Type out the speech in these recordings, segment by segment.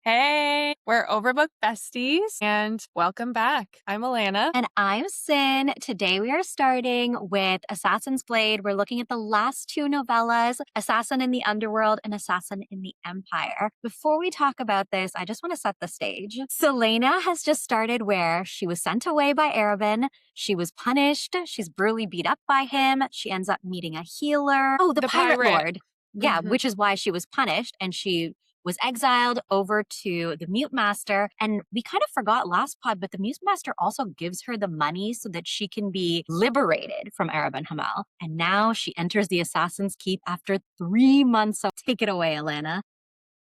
Hey, we're Overbooked Besties, and welcome back. I'm Alana. And I'm Sin. Today we are starting with Assassin's Blade. We're looking at the last two novellas, Assassin in the Underworld and Assassin in the Empire. Before we talk about this, I just want to set the stage. Selena has just started where she was sent away by Arabin. She was punished. She's brutally beat up by him. She ends up meeting a healer. Oh, the The Pirate pirate. Lord. Yeah, which is why she was punished. And she was exiled over to the Mute Master. And we kind of forgot last pod, but the Mute Master also gives her the money so that she can be liberated from Arab and Hamal. And now she enters the Assassin's Keep after 3 months. So take it away, Alana.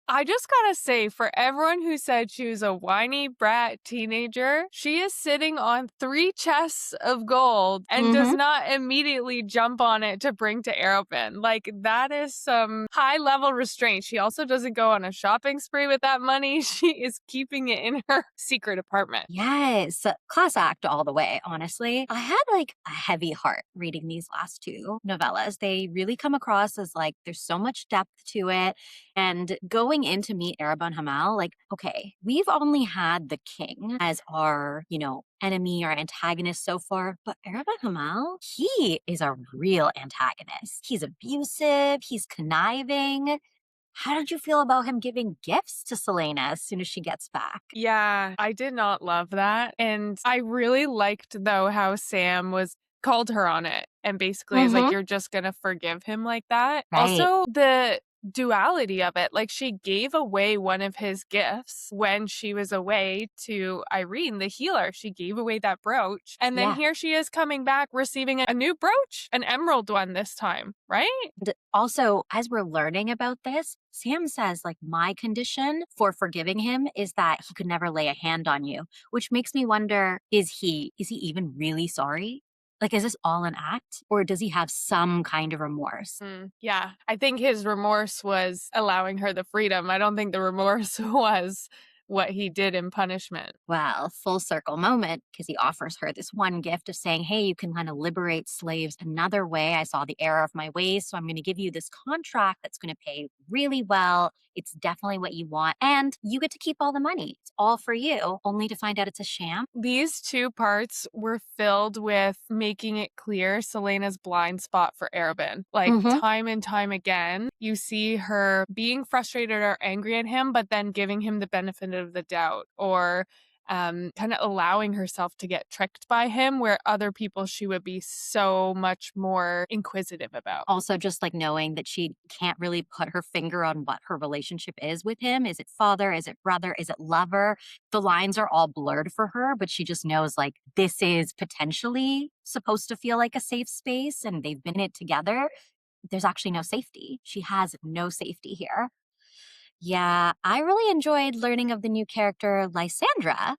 I just gotta say, for everyone who said she was a whiny brat teenager, she is sitting on 3 chests of gold and does not immediately jump on it to bring to Arabin. Like, that is some high-level restraint. She also doesn't go on a shopping spree with that money. She is keeping it in her secret apartment. Yes, class act all the way, honestly. I had like a heavy heart reading these last two novellas. They really come across as like there's so much depth to it. And going in to meet Arabon Hamal, like, okay, we've only had the king as our, enemy or antagonist so far, but Arabon Hamal, he is a real antagonist. He's abusive, he's conniving. How did you feel about him giving gifts to Selena as soon as she gets back? Yeah, I did not love that. And I really liked, though, how Sam was called her on it and basically is like, you're just gonna forgive him like that. Right. Also, the duality of it, like she gave away one of his gifts when she was away to Irene, the healer. She gave away that brooch. And then Yeah. here she is coming back receiving a new brooch, an emerald one this time, right? Also, as we're learning about this, Sam says, like, my condition for forgiving him is that he could never lay a hand on you, which makes me wonder, is he even really sorry? Like, is this all an act or does he have some kind of remorse? Yeah, I think his remorse was allowing her the freedom. I don't think the remorse was what he did in punishment. Well, full circle moment because he offers her this one gift of saying, hey, you can kind of liberate slaves another way. I saw the error of my ways, so I'm going to give you this contract that's going to pay really well. It's definitely what you want. And you get to keep all the money. It's all for you, only to find out it's a sham. These 2 parts were filled with making it clear Selena's blind spot for Arabin. Like, time and time again, you see her being frustrated or angry at him, but then giving him the benefit of the doubt, or kind of allowing herself to get tricked by him, where other people she would be so much more inquisitive about. Also, just like knowing that she can't really put her finger on what her relationship is with him. Is it father? Is it brother? Is it lover? The lines are all blurred for her, but she just knows like this is potentially supposed to feel like a safe space and they've been in it together. There's actually no safety. She has no safety here. Yeah, I really enjoyed learning of the new character, Lysandra.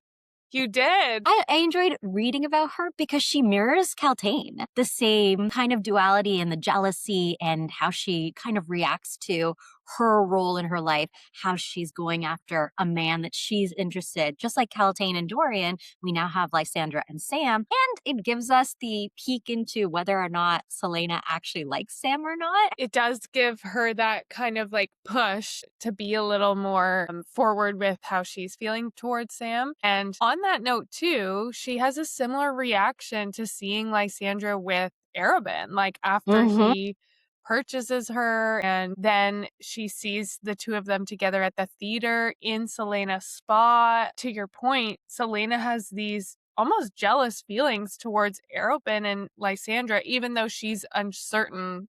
You did. I enjoyed reading about her because she mirrors Caltaine, the same kind of duality and the jealousy and how she kind of reacts to her role in her life, how she's going after a man that she's interested. Just like Caltaine and Dorian, we now have Lysandra and Sam, and it gives us the peek into whether or not Selena actually likes Sam or not. It does give her that kind of like push to be a little more forward with how she's feeling towards Sam. And on that note, too, she has a similar reaction to seeing Lysandra with Arabin. Like, after he purchases her, and then she sees the 2 of them together at the theater in Selena's spa. To your point, Selena has these almost jealous feelings towards Arobin and Lysandra, even though she's uncertain,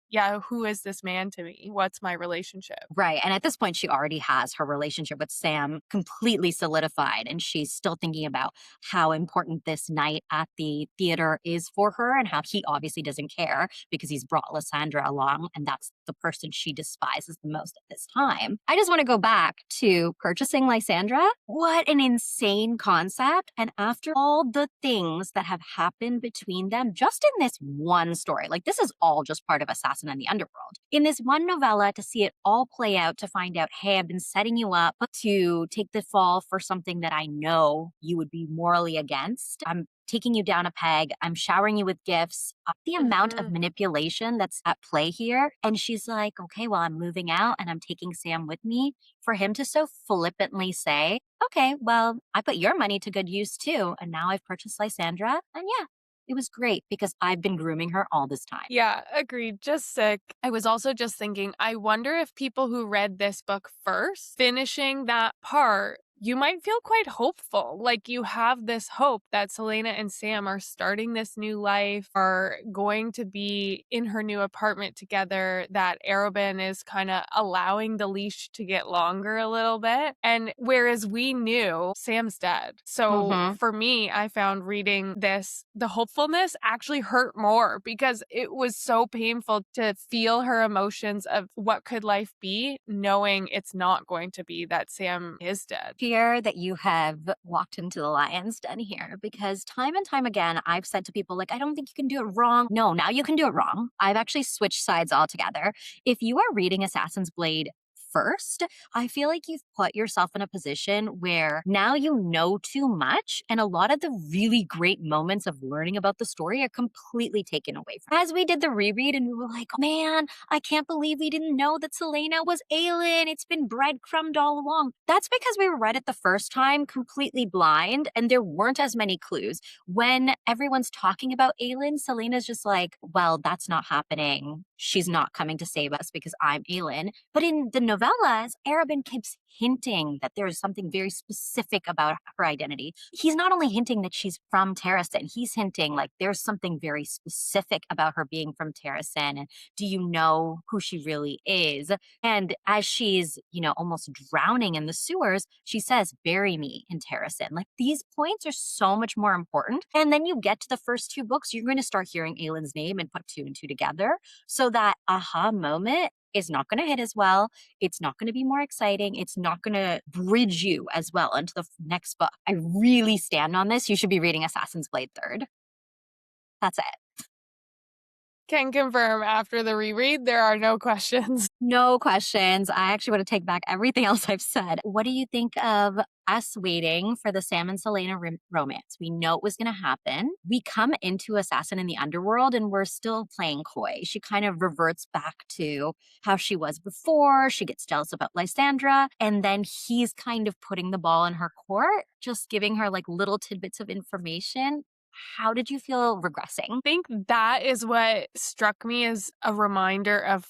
who is this man to me? What's my relationship? Right. And at this point, she already has her relationship with Sam completely solidified. And she's still thinking about how important this night at the theater is for her and how he obviously doesn't care because he's brought Lysandra along. And that's the person she despises the most at this time. I just want to go back to purchasing Lysandra. What an insane concept. And after all the things that have happened between them, just in this one story, like this is all just part of Assassin and the Underworld. In this one novella, to see it all play out, to find out, hey, I've been setting you up to take the fall for something that I know you would be morally against. I'm taking you down a peg. I'm showering you with gifts. The amount of Mhm. manipulation that's at play here. And she's like, okay, well, I'm moving out and I'm taking Sam with me. For him to so flippantly say, okay, well, I put your money to good use too. And now I've purchased Lysandra. And yeah, it was great because I've been grooming her all this time. Yeah, agreed. Just sick. I was also just thinking, I wonder if people who read this book first, finishing that part, you might feel quite hopeful. Like you have this hope that Selena and Sam are starting this new life, are going to be in her new apartment together, that Arobin is kind of allowing the leash to get longer a little bit. And whereas we knew Sam's dead. So Hmm. for me, I found reading this, the hopefulness actually hurt more because it was so painful to feel her emotions of what could life be, knowing it's not going to be that Sam is dead. Fear that you have walked into the lion's den here because time and time again, I've said to people, like, I don't think you can do it wrong. No, now you can do it wrong. I've actually switched sides altogether. If you are reading Assassin's Blade first, I feel like you've put yourself in a position where now you know too much, and a lot of the really great moments of learning about the story are completely taken away from. As we did the reread, and we were like, oh, man, I can't believe we didn't know that Selena was Aelin. It's been breadcrumbed all along. That's because we read it the first time completely blind and there weren't as many clues. When everyone's talking about Aelin, Selena's just like, well, that's not happening. She's not coming to save us because I'm Aelin. But in the novellas, Arobin keeps hinting that there is something very specific about her identity. He's not only hinting that she's from Terrasen, he's hinting like there's something very specific about her being from Terrasen. Do you know who she really is? And as she's, almost drowning in the sewers, she says, bury me in Terrasen. Like these points are so much more important. And then you get to the first two books, you're going to start hearing Aylin's name and put two and two together. So that aha moment is not going to hit as well. It's not going to be more exciting. It's not going to bridge you as well into the next book. I really stand on this. You should be reading Assassin's Blade third. That's it. Can confirm after the reread, there are no questions. No questions. I actually want to take back everything else I've said. What do you think of us waiting for the Sam and Selena romance? We know it was going to happen. We come into Assassin in the Underworld and we're still playing coy. She kind of reverts back to how she was before. She gets jealous about Lysandra. And then he's kind of putting the ball in her court, just giving her like little tidbits of information. How did you feel regressing? Think that is what struck me as a reminder of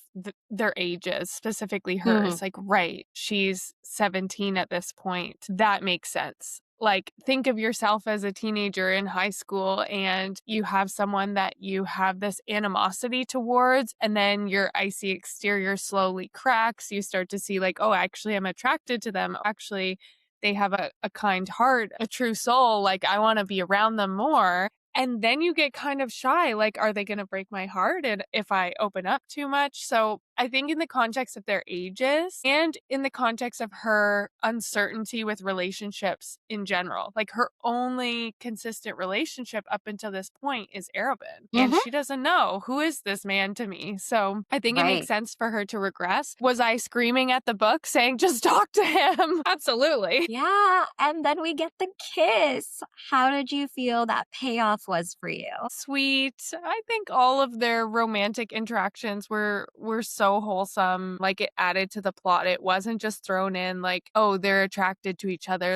their ages, specifically Hmm. hers. Like, right, she's 17 at this point. That makes sense. Like, think of yourself as a teenager in high school and you have someone that you have this animosity towards, and then your icy exterior slowly cracks. You start to see, like, oh, actually, I'm attracted to them. Actually, they have a kind heart, a true soul. Like, I want to be around them more. And then you get kind of shy, like, are they gonna break my heart and if I open up too much? So I think in the context of their ages and in the context of her uncertainty with relationships in general, like her only consistent relationship up until this point is Arabin. And Hmm. she doesn't know who is this man to me. So I think it makes Right. sense for her to regress. Was I screaming at the book saying, just talk to him? Absolutely. Yeah, and then we get the kiss. How did you feel that payoff was for you? Sweet. I think all of their romantic interactions were so wholesome. Like it added to the plot. It wasn't just thrown in like, oh, they're attracted to each other.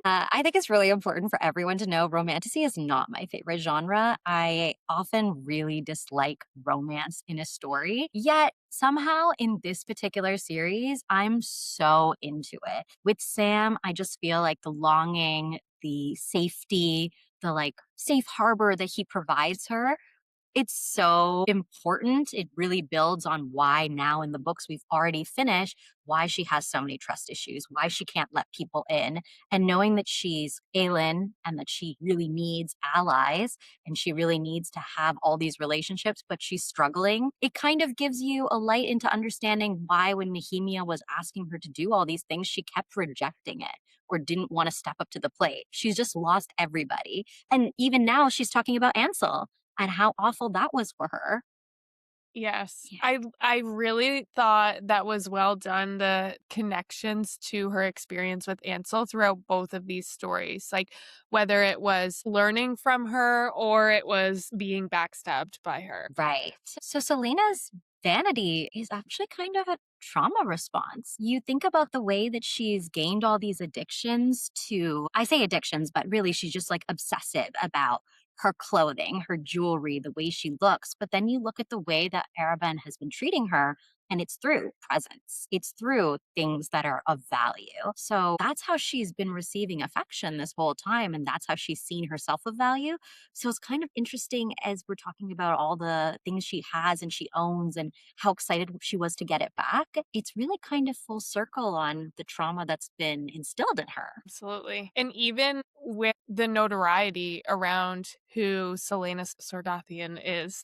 I think it's really important for everyone to know romantasy is not my favorite genre. I often really dislike romance in a story. Yet, somehow in this particular series, I'm so into it. With Sam, I just feel like the longing, the safety, the like safe harbor that he provides her, it's so important. It really builds on why now in the books we've already finished, why she has so many trust issues, why she can't let people in. And knowing that she's Aelin and that she really needs allies and she really needs to have all these relationships, but she's struggling, it kind of gives you a light into understanding why when Nehemia was asking her to do all these things, she kept rejecting it or didn't want to step up to the plate. She's just lost everybody. And even now she's talking about Ansel and how awful that was for her. Yes. Yeah. I really thought that was well done, the connections to her experience with Ansel throughout both of these stories. Like whether it was learning from her or it was being backstabbed by her. Right. So Selena's vanity is actually kind of a trauma response. You think about the way that she's gained all these addictions to, I say addictions, but really she's just like obsessive about her clothing, her jewelry, the way she looks. But then you look at the way that Arabin has been treating her. And it's through presents. It's through things that are of value. So that's how she's been receiving affection this whole time. And that's how she's seen herself of value. So it's kind of interesting as we're talking about all the things she has and she owns and how excited she was to get it back. It's really kind of full circle on the trauma that's been instilled in her. Absolutely. And even with the notoriety around who Selena Sardathian is,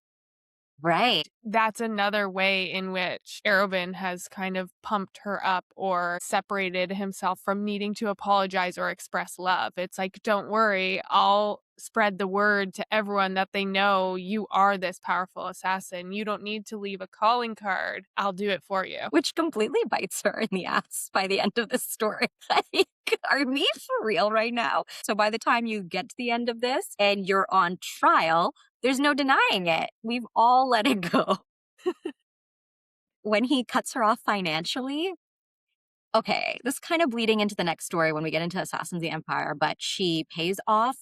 Right. that's another way in which Arobin has kind of pumped her up or separated himself from needing to apologize or express love. It's like, don't worry, I'll spread the word to everyone that they know you are this powerful assassin. You don't need to leave a calling card. I'll do it for you. Which completely bites her in the ass by the end of this story. Like, are we for real right now? So by the time you get to the end of this and you're on trial, there's no denying it. We've all let it go. When he cuts her off financially, okay, this kind of bleeding into the next story when we get into Assassins of the Empire, but she pays off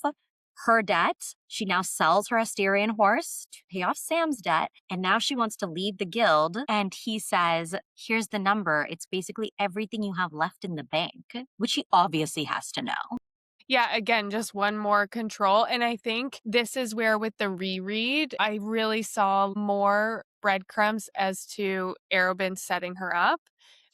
her debt. She now sells her Asterian horse to pay off Sam's debt. And now she wants to leave the guild. And he says, here's the number. It's basically everything you have left in the bank, which he obviously has to know. Yeah, again, just one more control. And I think this is where, with the reread, I really saw more breadcrumbs as to Arobin setting her up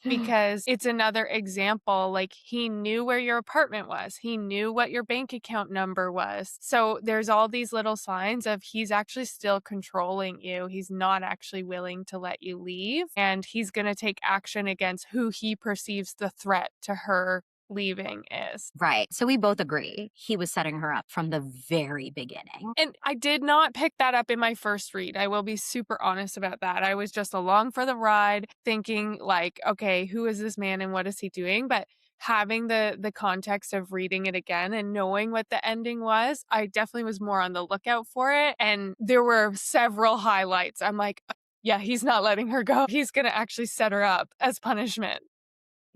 because it's another example. Like, he knew where your apartment was, he knew what your bank account number was. So there's all these little signs of he's actually still controlling you. He's not actually willing to let you leave. And he's going to take action against who he perceives the threat to her leaving is. Right. So we both agree he was setting her up from the very beginning. And I did not pick that up in my first read. I will be super honest about that. I was just along for the ride thinking like, okay, who is this man and what is he doing? But having the context of reading it again and knowing what the ending was, I definitely was more on the lookout for it. And there were several highlights. I'm like, yeah, he's not letting her go. He's going to actually set her up as punishment.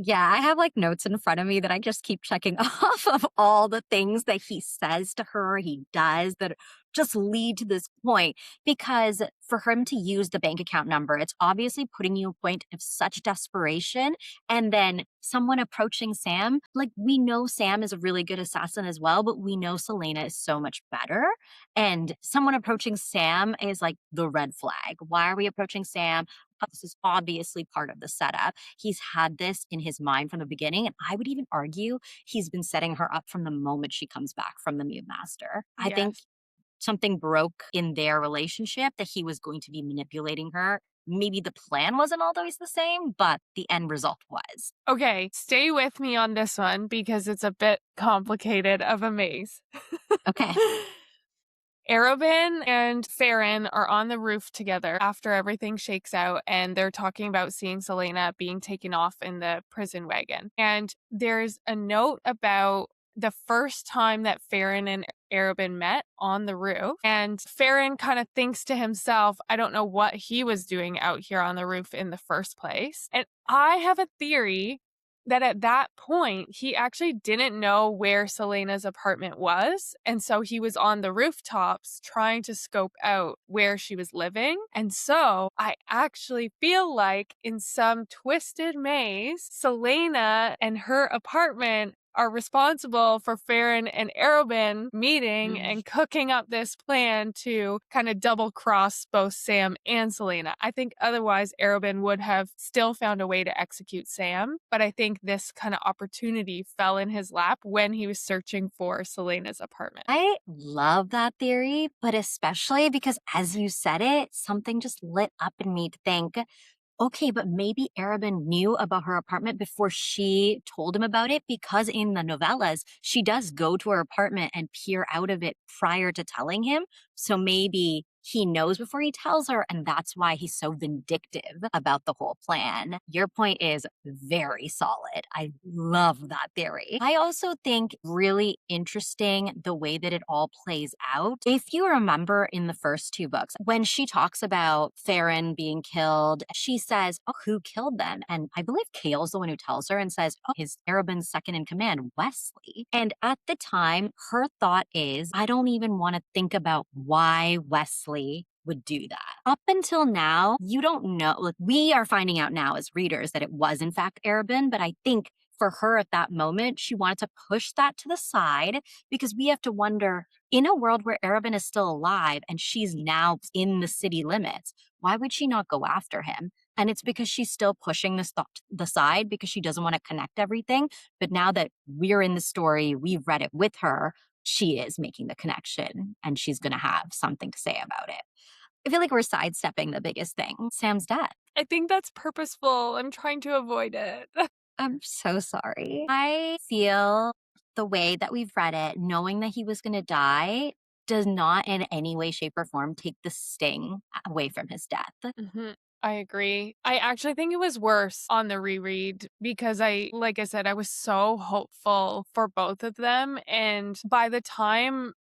Yeah, I have like notes in front of me that I just keep checking off of all the things that he says to her, he does that just lead to this point. Because for him to use the bank account number, it's obviously putting you a point of such desperation. And then someone approaching Sam, like we know Sam is a really good assassin as well, but we know Selena is so much better. And someone approaching Sam is like the red flag. Why are we approaching Sam? This is obviously part of the setup. He's had this in his mind from the beginning. And I would even argue he's been setting her up from the moment she comes back from the Mute Master. I think Yes. something broke in their relationship that he was going to be manipulating her. Maybe the plan wasn't always the same, but the end result was. Okay, stay with me on this one because it's a bit complicated of a maze. Okay. Arobin and Farron are on the roof together after everything shakes out, and they're talking about seeing Selena being taken off in the prison wagon. And there's a note about the first time that Farron and Arobin met on the roof. And Farron kind of thinks to himself, I don't know what he was doing out here on the roof in the first place. And I have a theory that at that point, he actually didn't know where Selena's apartment was. And so he was on the rooftops trying to scope out where she was living. And so I actually feel like in some twisted maze, Selena and her apartment are responsible for Farron and Arobin meeting and cooking up this plan to kind of double cross both Sam and Selena. I think otherwise Arobin would have still found a way to execute Sam, but I think this kind of opportunity fell in his lap when he was searching for Selena's apartment. I love that theory, but especially because as you said it, something just lit up in me to think, okay, but maybe Arabin knew about her apartment before she told him about it because in the novellas, she does go to her apartment and peer out of it prior to telling him. So maybe he knows before he tells her, and that's why he's so vindictive about the whole plan. Your point is very solid. I love that theory. I also think really interesting the way that it all plays out. If you remember in the first two books, when she talks about Farron being killed, she says, "Oh, who killed them?" And I believe Kale's the one who tells her and says, "Oh, his Arabin's second in command, Wesley." And at the time, her thought is, I don't even want to think about why Wesley would do that. Up until now, you don't know. Like, we are finding out now as readers that it was in fact Arabin, but I think for her at that moment, she wanted to push that to the side because we have to wonder, in a world where Arabin is still alive and she's now in the city limits, why would she not go after him? And it's because she's still pushing this thought to the side because she doesn't want to connect everything. But now that we're in the story, we've read it with her, she is making the connection and she's going to have something to say about it. I feel like we're sidestepping the biggest thing, Sam's death. I think that's purposeful. I'm trying to avoid it. I'm so sorry. I feel the way that we've read it, knowing that he was going to die, does not in any way, shape, or form take the sting away from his death. Mhm. I agree. I actually think it was worse on the reread because like I said, I was so hopeful for both of them. And by the time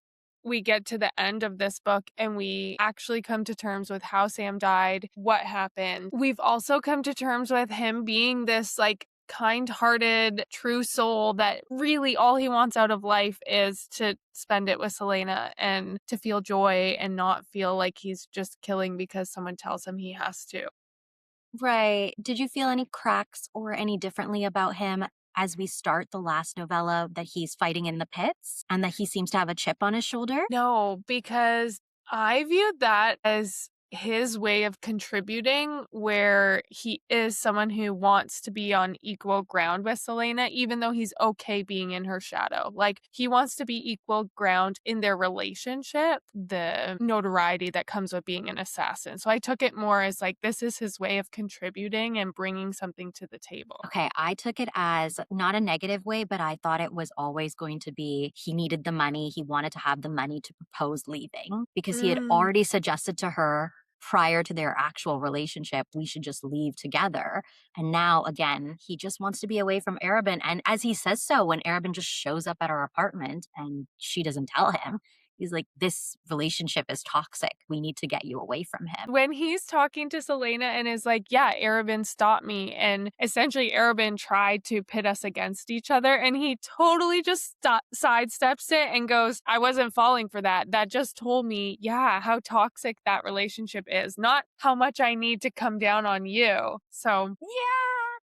we get to the end of this book and we actually come to terms with how Sam died, what happened, we've also come to terms with him being this like kind-hearted, true soul that really all he wants out of life is to spend it with Selena and to feel joy and not feel like he's just killing because someone tells him he has to. Right. Did you feel any cracks or any differently about him as we start the last novella that he's fighting in the pits and that he seems to have a chip on his shoulder? No, because I viewed that as his way of contributing, where he is someone who wants to be on equal ground with Selena, even though he's okay being in her shadow. Like, he wants to be equal ground in their relationship, the notoriety that comes with being an assassin. So I took it more as like, this is his way of contributing and bringing something to the table. Okay, I took it as not a negative way, but I thought it was always going to be he needed the money. He wanted to have the money to propose leaving because he had Mm. already suggested to her prior to their actual relationship, we should just leave together. And now, again, he just wants to be away from Arabin. And as he says so, when Arabin just shows up at her apartment and she doesn't tell him, he's like, this relationship is toxic. We need to get you away from him. When he's talking to Selena and is like, yeah, Arabin stopped me. And essentially, Arabin tried to pit us against each other. And he totally just sidesteps it and goes, I wasn't falling for that. That just told me, yeah, how toxic that relationship is, not how much I need to come down on you. So, Yeah.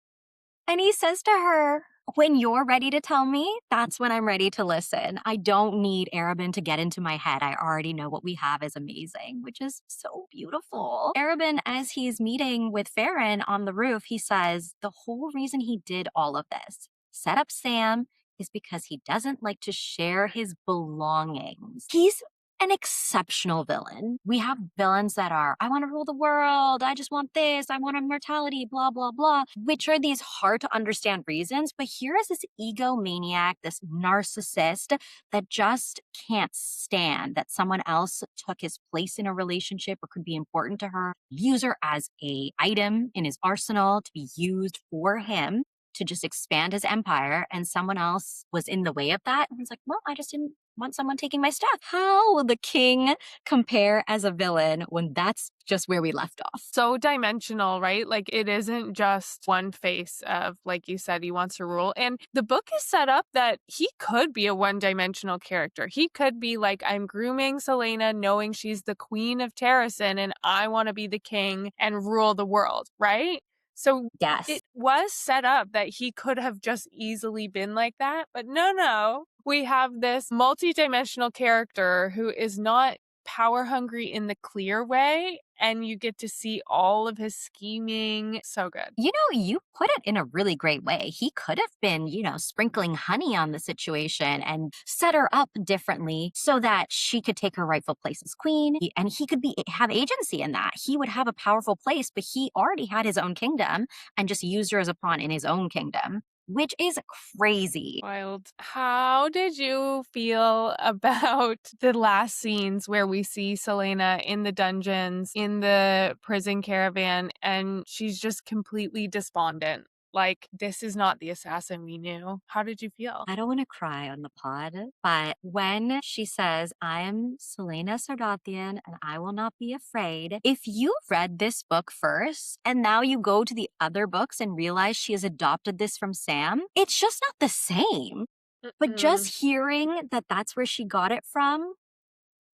And he says to her, when you're ready to tell me, that's when I'm ready to listen. I don't need Arabin to get into my head. I already know what we have is amazing, which is so beautiful. Arabin, as he's meeting with Farron on the roof, he says the whole reason he did all of this, set up Sam, is because he doesn't like to share his belongings. He's an exceptional villain. We have villains that are, I want to rule the world, I just want this, I want immortality, blah, blah, blah, which are these hard to understand reasons. But here is this egomaniac, this narcissist that just can't stand that someone else took his place in a relationship or could be important to her, views her as a item in his arsenal to be used for him to just expand his empire, and someone else was in the way of that. And he's like, well, I just didn't want someone taking my stuff. How will the king compare as a villain when that's just where we left off? so dimensional, right? Like, it isn't just one face of, like you said, he wants to rule. And the book is set up that he could be a one-dimensional character. He could be like, I'm grooming Selena knowing she's the queen of Terrasen and I want to be the king and rule the world, right? So Yes. it was set up that he could have just easily been like that, but no. We have this multi-dimensional character who is not power hungry in the clear way, and you get to see all of his scheming. So good. You know, you put it in a really great way. He could have been, sprinkling honey on the situation and set her up differently so that she could take her rightful place as queen. And he could have agency in that. He would have a powerful place, but he already had his own kingdom and just used her as a pawn in his own kingdom. which is crazy. Wild. How did you feel about the last scenes where we see Selena in the dungeons, in the prison caravan, and she's just completely despondent? Like, this is not the assassin we knew. How did you feel? I don't want to cry on the pod, but when she says, I am Selena Sardathian and I will not be afraid, if you read this book first and now you go to the other books and realize she has adopted this from Sam, it's just not the same. But Mm. just hearing that that's where she got it from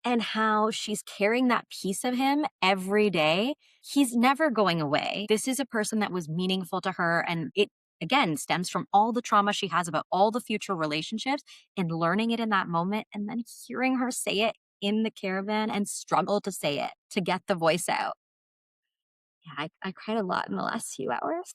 and how she's carrying that piece of him every day. He's never going away. This is a person that was meaningful to her. And it, again, stems from all the trauma she has about all the future relationships and learning it in that moment. And then hearing her say it in the caravan and struggle to say it to get the voice out. Yeah, I cried a lot in the last few hours.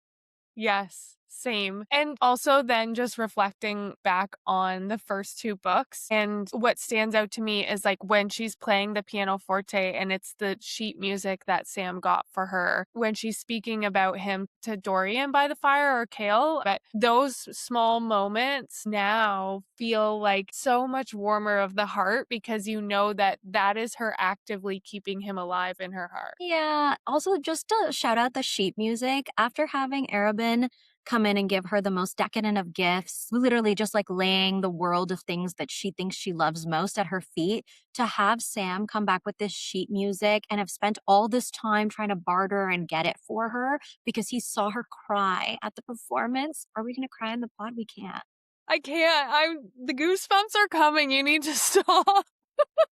Yes, same. And also then just reflecting back on the first two books. And what stands out to me is like when she's playing the pianoforte and it's the sheet music that Sam got for her when she's speaking about him to Dorian by the fire or Kale. But those small moments now feel like so much warmer of the heart because you know that that is her actively keeping him alive in her heart. Yeah. Also, just to shout out the sheet music, after having Arabin come in and give her the most decadent of gifts, literally just like laying the world of things that she thinks she loves most at her feet, to have Sam come back with this sheet music and have spent all this time trying to barter and get it for her because he saw her cry at the performance. Are we going to cry in the pod? We can't. I can't. The goosebumps are coming. You need to stop.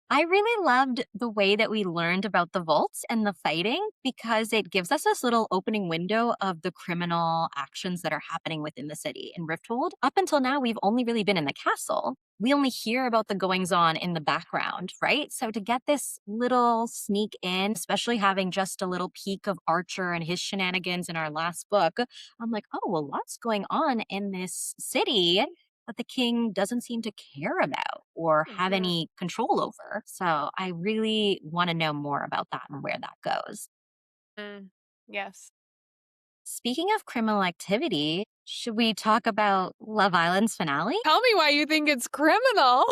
I really loved the way that we learned about the vaults and the fighting because it gives us this little opening window of the criminal actions that are happening within the city in Rifthold. Up until now, we've only really been in the castle. We only hear about the goings on in the background, right? So to get this little sneak in, especially having just a little peek of Archer and his shenanigans in our last book, I'm like, oh, well, lots going on in this city that the king doesn't seem to care about or have Mhm. any control over. So I really want to know more about that and where that goes. Mm. Yes. Speaking of criminal activity, should we talk about Love Island's finale? Tell me why you think it's criminal.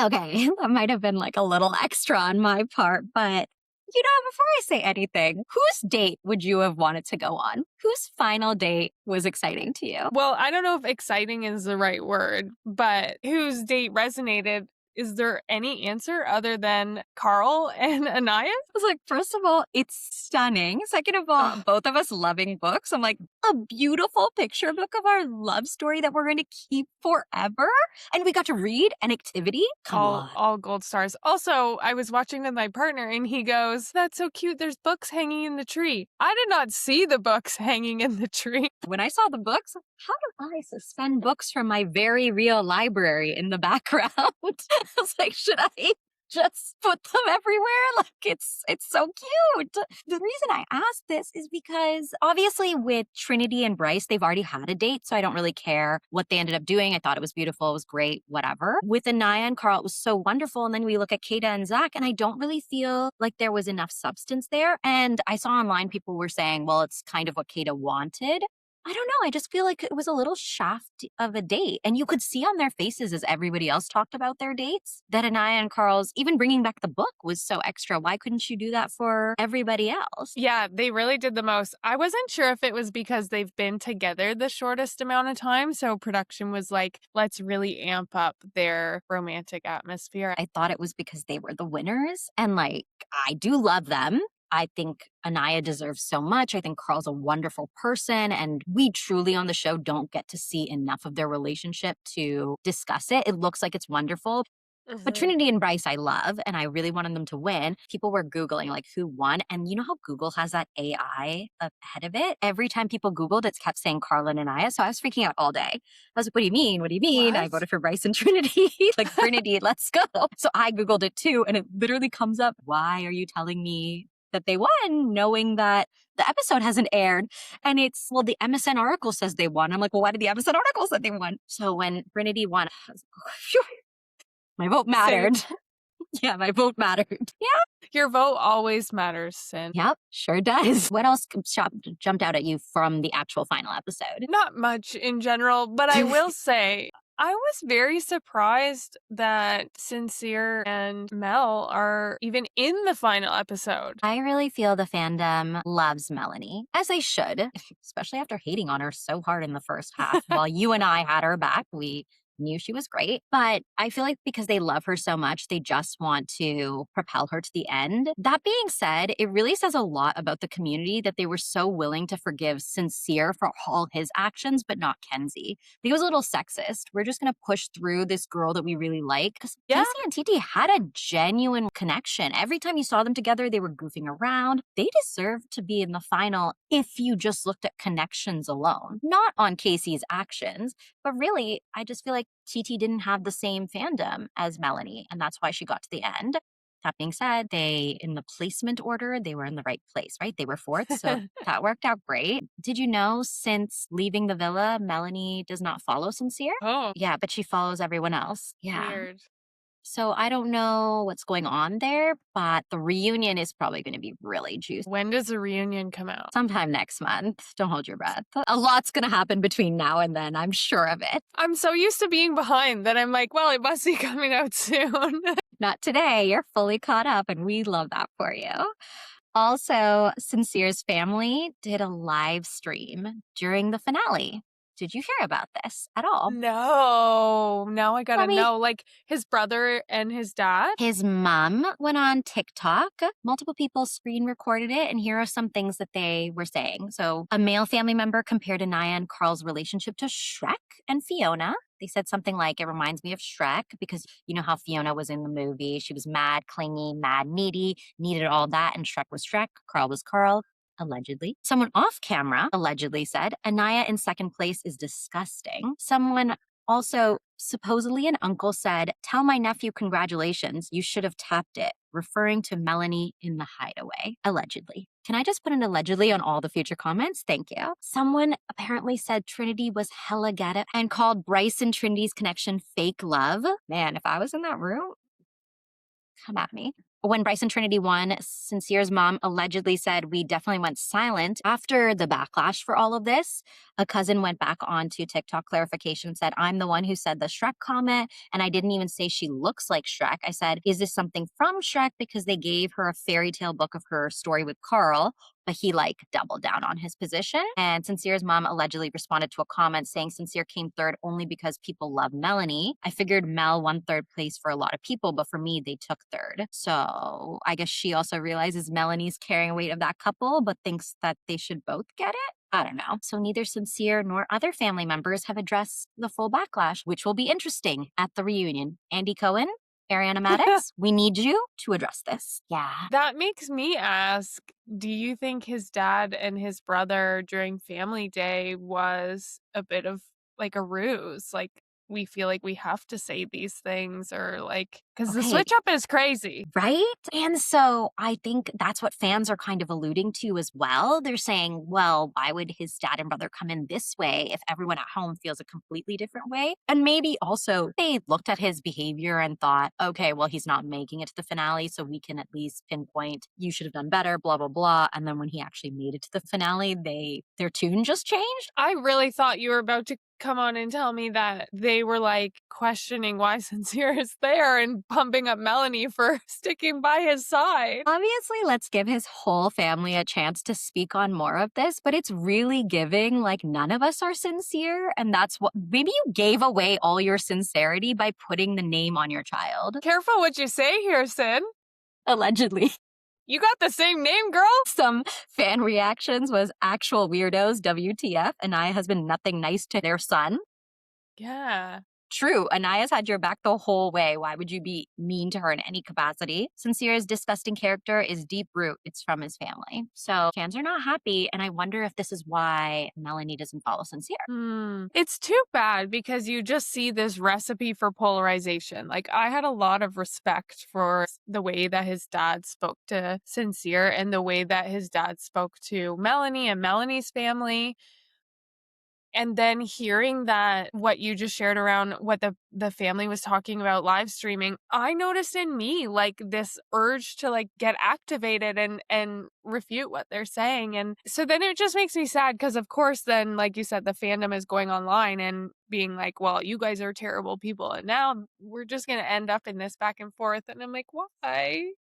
Okay, that might have been like a little extra on my part, but before I say anything, whose date would you have wanted to go on? Whose final date was exciting to you? Well, I don't know if exciting is the right word, but whose date resonated? Is there any answer other than Carl and Anaya? Was like, first of all, it's stunning. Second of all, Ugh, both of us loving books. I'm like, a beautiful picture book of our love story that we're going to keep forever. And we got to read an activity. Come on. all gold stars. Also, I was watching with my partner and he goes, "That's so cute. There's books hanging in the tree." I did not see the books hanging in the tree. When I saw the books, how do I suspend books from my very real library in the background? I was like, should I just put them everywhere? Like it's so cute. The reason I asked this is because obviously with Trinity and Bryce, they've already had a date, so I don't really care what they ended up doing. I thought it was beautiful, it was great, whatever. With Anaya and Carl, it was so wonderful. And then we look at Kata and Zach, and I don't really feel like there was enough substance there. And I saw online people were saying, well, it's kind of what Kata wanted. I don't know. I just feel like it was a little shaft of a date. And you could see on their faces as everybody else talked about their dates that Anaya and Carl's, even bringing back the book was so extra. Why couldn't you do that for everybody else? Yeah, they really did the most. I wasn't sure if it was because they've been together the shortest amount of time. So production was like, let's really amp up their romantic atmosphere. I thought it was because they were the winners. And like, I do love them. I think Anaya deserves so much. I think Carl's a wonderful person. And we truly on the show don't get to see enough of their relationship to discuss it. It looks like it's wonderful. But Mhm. Trinity and Bryce, I love, and I really wanted them to win. People were Googling like who won. And you know how Google has that AI ahead of it? Every time people Googled, it kept saying Carla and Anaya. So I was freaking out all day. I was like, what do you mean? What do you mean? I What? voted for Bryce and Trinity. Like, Trinity, let's go. So I Googled it too. And it literally comes up, why are you telling me that they won, knowing that the episode hasn't aired? And it's, well, the MSN article says they won. I'm like, well, why did the MSN article say they won? So when Trinity won, I was like, phew, my vote Same. mattered. Yeah, my vote mattered. Your vote always matters, Sin. Yep, sure does. What else jumped out at you from the actual final episode? Not much in general, but I will say I was very surprised that Sincere and Mel are even in the final episode. I really feel the fandom loves Melanie, as they should, especially after hating on her so hard in the first half. While you and I had her back, we knew she was great. But I feel like because they love her so much, they just want to propel her to the end. That being said, it really says a lot about the community that they were so willing to forgive Sincere for all his actions, but not Kenzie. I think it was a little sexist. We're just going to push through this girl that we really like. Because Yeah. Casey and Titi had a genuine connection. Every time you saw them together, they were goofing around. They deserved to be in the final if you just looked at connections alone, not on Casey's actions. But really, I just feel like TT didn't have the same fandom as Melanie, and that's why she got to the end. That being said, in the placement order, they were in the right place, right? They were fourth, so that worked out great. Did you know since leaving the villa, Melanie does not follow Sincere? Oh, Yeah, but she follows everyone else. Yeah. weird. So I don't know what's going on there, but the reunion is probably going to be really juicy. When does the reunion come out? Sometime next month. Don't hold your breath. A lot's going to happen between now and then. I'm sure of it. I'm so used to being behind that I'm like, well, it must be coming out soon. Not today. You're fully caught up, and we love that for you. Also, Sincere's family did a live stream during the finale. Did you hear about this at all? No, now I gotta Let me- know. Like his brother and his dad? His mom went on TikTok. Multiple people screen recorded it, and here are some things that they were saying. So, a male family member compared Anaya and Carl's relationship to Shrek and Fiona. They said something like, it reminds me of Shrek because you know how Fiona was in the movie. She was mad, clingy, mad, needy, needed all that, and Shrek was Shrek, Carl was Carl. Allegedly. Someone off camera allegedly said, Anaya in second place is disgusting. Someone also, supposedly an uncle said, tell my nephew congratulations, you should have tapped it, referring to Melanie in the hideaway. Allegedly. Can I just put an allegedly on all the future comments? Thank you. Someone apparently said Trinity was hella ghetto and called Bryce and Trinity's connection fake love. Man, if I was in that room, come at me. When Bryce and Trinity won, Sincere's mom allegedly said, we definitely went silent. After the backlash for all of this, a cousin went back onto TikTok clarification and said, I'm the one who said the Shrek comment, and I didn't even say she looks like Shrek. I said, is this something from Shrek? Because they gave her a fairy tale book of her story with Carl, but he doubled down on his position. And Sincere's mom allegedly responded to a comment saying Sincere came third only because people love Melanie. I figured Mel won third place for a lot of people, but for me, they took third. So I guess she also realizes Melanie's carrying weight of that couple, but thinks that they should both get it. I don't know. So neither Sincere nor other family members have addressed the full backlash, which will be interesting at the reunion. Andy Cohen, Ariana Maddox, we need you to address this. Yeah. That makes me ask, do you think his dad and his brother during family day was a bit of like a ruse? Like we feel like we have to say these things or because the Okay. switch up is crazy. Right? And so I think that's what fans are kind of alluding to as well. They're saying, well, why would his dad and brother come in this way if everyone at home feels a completely different way? And maybe also they looked at his behavior and thought, okay, well, he's not making it to the finale, so we can at least pinpoint, you should have done better, blah, blah, blah. And then when he actually made it to the finale, their tune just changed. I really thought you were about to come on and tell me that they were questioning why Sincere is there and pumping up Melanie for sticking by his side. Obviously, let's give his whole family a chance to speak on more of this, but it's really giving none of us are sincere. And that's what maybe you gave away all your sincerity by putting the name on your child. Careful what you say here, Sin. Allegedly. You got the same name, girl. Some fan reactions was actual weirdos, WTF. Anaya has been nothing nice to their son. Yeah. True, Anaya's had your back the whole way. Why would you be mean to her in any capacity? Sincere's disgusting character is deep root. It's from his family. So fans are not happy, and I wonder if this is why Melanie doesn't follow Sincere. It's too bad because you just see this recipe for polarization. I had a lot of respect for the way that his dad spoke to Sincere and the way that his dad spoke to Melanie and Melanie's family. And then hearing that what you just shared around what the family was talking about live streaming, I noticed in me like this urge to like get activated and refute what they're saying. And so then it just makes me sad because of course then like you said, the fandom is going online and being like, well, you guys are terrible people. And now we're just gonna end up in this back and forth. And I'm like, why?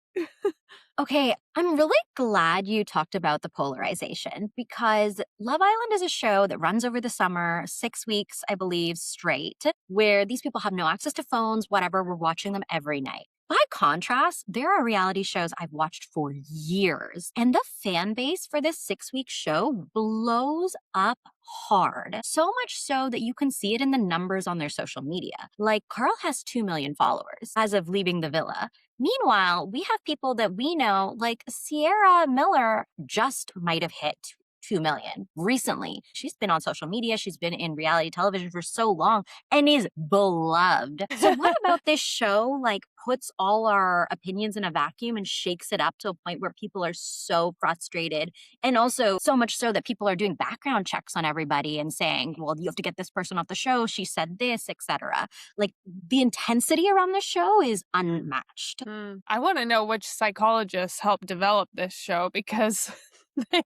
Okay, I'm really glad you talked about the polarization because Love Island is a show that runs over the summer, 6 weeks, I believe, straight, where these people have no access to phones, whatever. We're watching them every night. By contrast, there are reality shows I've watched for years, and the fan base for this 6 week show blows up hard. So much so that you can see it in the numbers on their social media. Like, Carl has 2 million followers as of leaving the villa. Meanwhile, we have people that we know, like Sierra Miller, just might have hit 2 million recently. She's been on social media, she's been in reality television for so long and is beloved. So, what about this show like puts all our opinions in a vacuum and shakes it up to a point where people are so frustrated? And also, so much so that people are doing background checks on everybody and saying, well, you have to get this person off the show. She said this, etc. Like the intensity around the show is unmatched. I want to know which psychologists helped develop this show because they,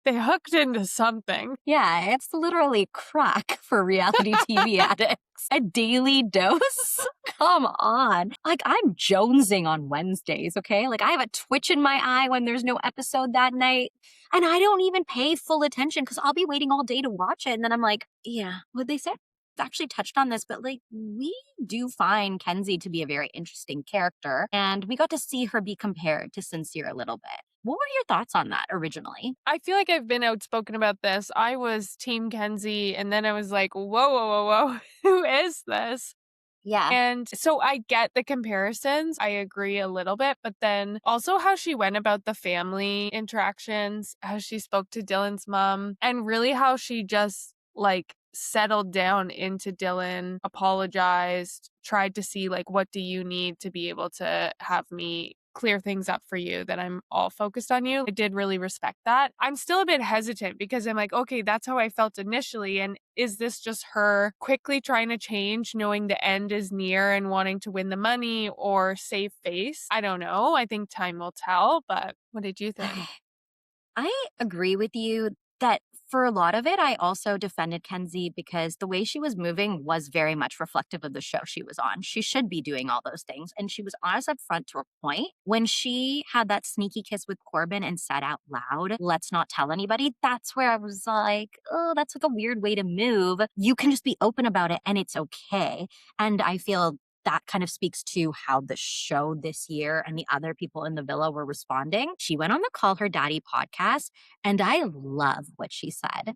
they hooked into something. Yeah, it's literally crack for reality TV addicts. A daily dose? Come on. Like, I'm jonesing on Wednesdays, okay? Like, I have a twitch in my eye when there's no episode that night. And I don't even pay full attention because I'll be waiting all day to watch it. And then I'm like, yeah, what they said actually touched on this, but like, we do find Kenzie to be a very interesting character. And we got to see her be compared to Sincere a little bit. What were your thoughts on that originally? I feel like I've been outspoken about this. I was Team Kenzie, and then I was like, whoa, whoa, whoa, whoa, who is this? Yeah. And so I get the comparisons. I agree a little bit, but then also how she went about the family interactions, how she spoke to Dylan's mom, and really how she just like settled down into Dylan, apologized, tried to see like, what do you need to be able to have me clear things up for you, that I'm all focused on you. I did really respect that. I'm still a bit hesitant because I'm like, okay, that's how I felt initially. And is this just her quickly trying to change, knowing the end is near and wanting to win the money or save face? I don't know. I think time will tell, but what did you think? I agree with you that for a lot of it, I also defended Kenzie because the way she was moving was very much reflective of the show she was on. She should be doing all those things. And she was honest up front to a point. When she had that sneaky kiss with Corbin and said out loud, let's not tell anybody, that's where I was like, oh, that's like a weird way to move. You can just be open about it and it's okay. And I feel that kind of speaks to how the show this year and the other people in the villa were responding. She went on the Call Her Daddy podcast, and I love what she said.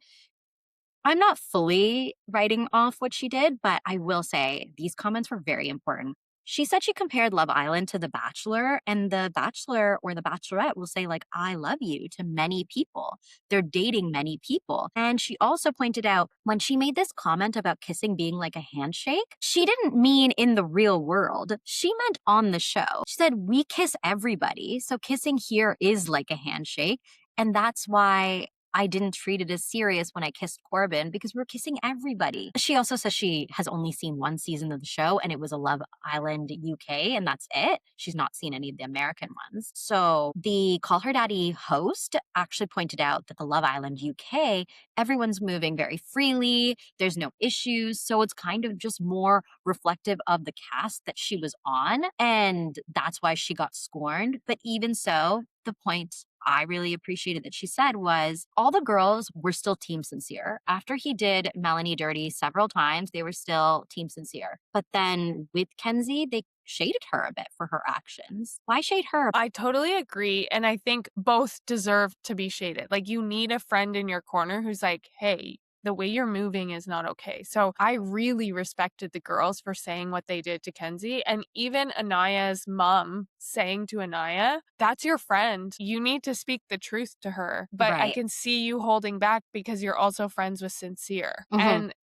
I'm not fully writing off what she did, but I will say these comments were very important. She said she compared Love Island to The Bachelor, and The Bachelor or The Bachelorette will say, like, I love you to many people. They're dating many people. And she also pointed out when she made this comment about kissing being like a handshake, she didn't mean in the real world. She meant on the show. She said, we kiss everybody. So kissing here is like a handshake. And that's why I didn't treat it as serious when I kissed Corbin because we're kissing everybody. She also says she has only seen one season of the show and it was a Love Island UK and that's it. She's not seen any of the American ones. So the Call Her Daddy host actually pointed out that the Love Island UK, everyone's moving very freely. There's no issues. So it's kind of just more reflective of the cast that she was on. And that's why she got scorned. But even so, the point I really appreciated that she said was all the girls were still Team Sincere. After he did Melanie dirty several times, they were still Team Sincere. But then with Kenzie, they shaded her a bit for her actions. Why shade her? I totally agree. And I think both deserve to be shaded. Like, you need a friend in your corner who's like, hey, the way you're moving is not okay. So I really respected the girls for saying what they did to Kenzie. And even Anaya's mom saying to Anaya, that's your friend. You need to speak the truth to her. But I Right. can see you holding back because you're also friends with Sincere. Mhm. And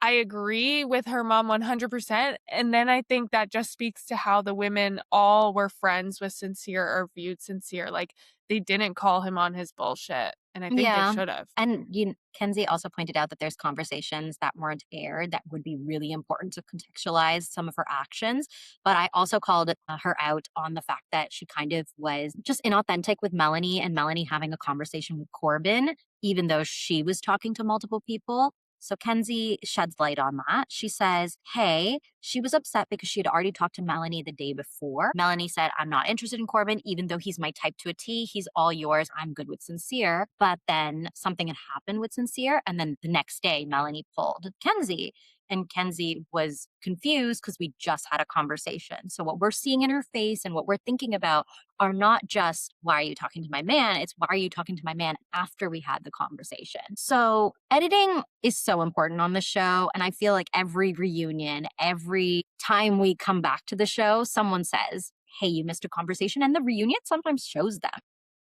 I agree with her mom 100%. And then I think that just speaks to how the women all were friends with Sincere or viewed Sincere. Like, they didn't call him on his bullshit. And I think they Yeah. should have. And Kenzie also pointed out that there's conversations that weren't aired that would be really important to contextualize some of her actions. But I also called her out on the fact that she kind of was just inauthentic with Melanie and Melanie having a conversation with Corbin, even though she was talking to multiple people. So Kenzie sheds light on that. She says, hey, she was upset because she had already talked to Melanie the day before. Melanie said, I'm not interested in Corbin, even though he's my type to a T. He's all yours. I'm good with Sincere. But then something had happened with Sincere. And then the next day, Melanie pulled Kenzie. And Kenzie was confused because we just had a conversation. So, what we're seeing in her face and what we're thinking about are not just, why are you talking to my man? It's, why are you talking to my man after we had the conversation? So, editing is so important on the show. And I feel like every reunion, every time we come back to the show, someone says, hey, you missed a conversation. And the reunion sometimes shows them.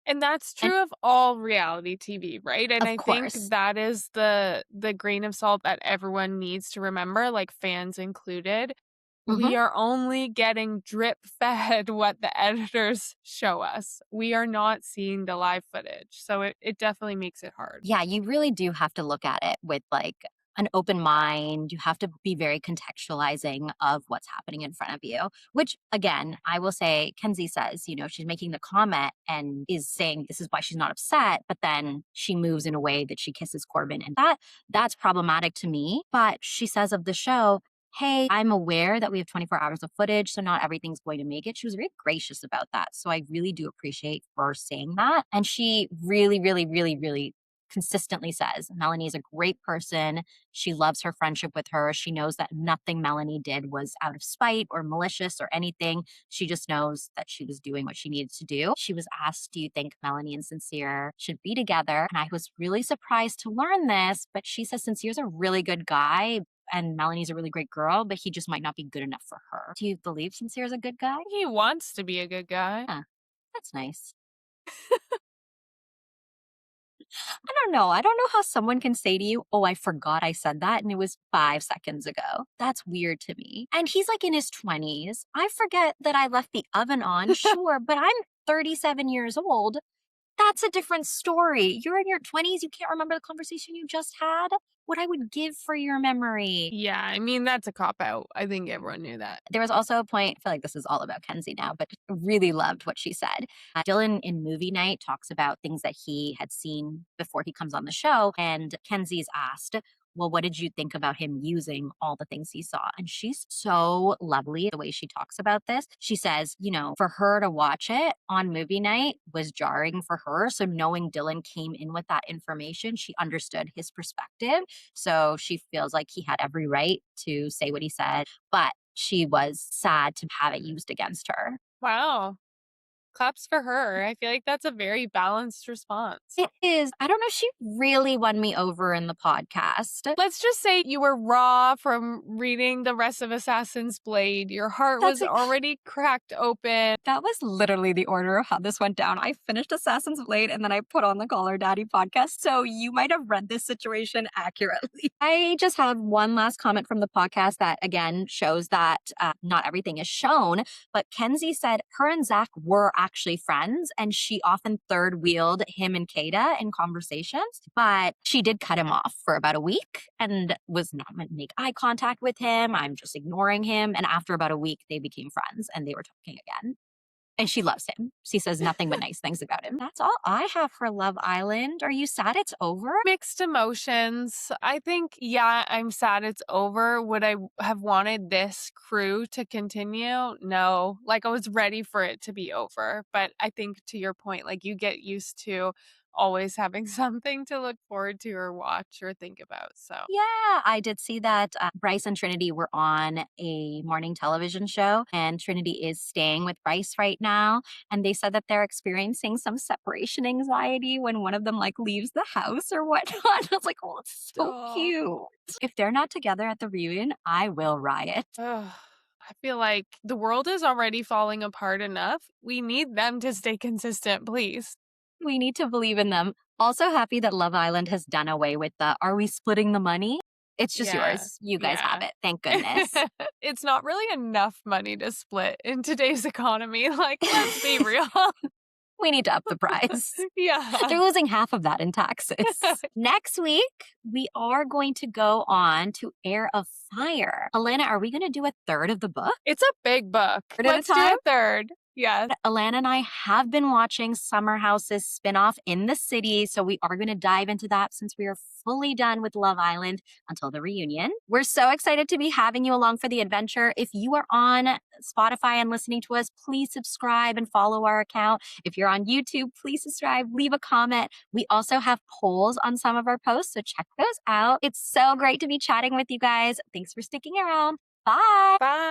And that's And true of all reality TV, right? And of I think course, that is the grain of salt that everyone needs to remember, like fans included. mhm. We are only getting drip fed what the editors show us. We are not seeing the live footage. So it definitely makes it hard. Yeah, you really do have to look at it with like an open mind. You have to be very contextualizing of what's happening in front of you, which again, I will say, Kenzie says, she's making the comment and is saying this is why she's not upset, but then she moves in a way that she kisses Corbin. And that's problematic to me. But she says of the show, hey, I'm aware that we have 24 hours of footage, so not everything's going to make it. She was very gracious about that. So I really do appreciate her saying that. And she really, really, really, really consistently says Melanie is a great person. She loves her friendship with her. She knows that nothing Melanie did was out of spite or malicious or anything. She just knows that she was doing what she needed to do. She was asked, do you think Melanie and Sincere should be together? And I was really surprised to learn this, but she says Sincere's a really good guy and Melanie's a really great girl, but he just might not be good enough for her. Do you believe Sincere's a good guy? He wants to be a good guy. Huh, that's nice. I don't know. I don't know how someone can say to you, oh, I forgot I said that. And it was 5 seconds ago. That's weird to me. And he's like in his 20s. I forget that I left the oven on, sure, but I'm 37 years old. That's a different story. You're in your 20s. You can't remember the conversation you just had. What I would give for your memory. Yeah, I mean, that's a cop out. I think everyone knew that. There was also a point, I feel like this is all about Kenzie now, but really loved what she said. Dylan in movie night talks about things that he had seen before he comes on the show. And Kenzie's asked, well, what did you think about him using all the things he saw? And she's so lovely the way she talks about this. She says, for her to watch it on movie night was jarring for her. So knowing Dylan came in with that information, she understood his perspective. So she feels like he had every right to say what he said, but she was sad to have it used against her. Wow. Claps for her. I feel like that's a very balanced response. It is. I don't know. She really won me over in the podcast. Let's just say you were raw from reading the rest of Assassin's Blade. Your heart That's was already cracked open. That was literally the order of how this went down. I finished Assassin's Blade and then I put on the Call Her Daddy podcast. So you might have read this situation accurately. I just have one last comment from the podcast that, again, shows that not everything is shown. But Kenzie said her and Zach were actually friends and she often third wheeled him and Kada in conversations. But she did cut him off for about a week and was not meant to make eye contact with him. I'm just ignoring him. And after about a week, they became friends and they were talking again. And she loves him. She says nothing but nice things about him. That's all I have for Love Island. Are you sad it's over? Mixed emotions. I think, yeah, I'm sad it's over. Would I have wanted this crew to continue? No. Like, I was ready for it to be over. But I think to your point, like, you get used to always having something to look forward to or watch or think about. So, Yeah, I did see that Bryce and Trinity were on a morning television show, and Trinity is staying with Bryce right now. And they said that they're experiencing some separation anxiety when one of them like leaves the house or whatnot. I was like, oh, it's so oh, cute. If they're not together at the reunion, I will riot. I feel like the world is already falling apart enough. We need them to stay consistent, please. We need to believe in them. Also happy that Love Island has done away with the are we splitting the money? It's just Yeah. yours. You guys have Yeah. it. Thank goodness. It's not really enough money to split in today's economy. Like, let's be real. We need to up the price. Yeah. They're losing half of that in taxes. Next week, we are going to go on to Heir of Fire. Alana, are we going to do a third of the book? It's a big book. Third at a Let's do time? a third. Yes. Alana and I have been watching Summer House's spinoff In the City, so we are going to dive into that since we are fully done with Love Island until the reunion. We're so excited to be having you along for the adventure. If you are on Spotify and listening to us, please subscribe and follow our account. If you're on YouTube, please subscribe, leave a comment. We also have polls on some of our posts, so check those out. It's so great to be chatting with you guys. Thanks for sticking around. Bye. Bye.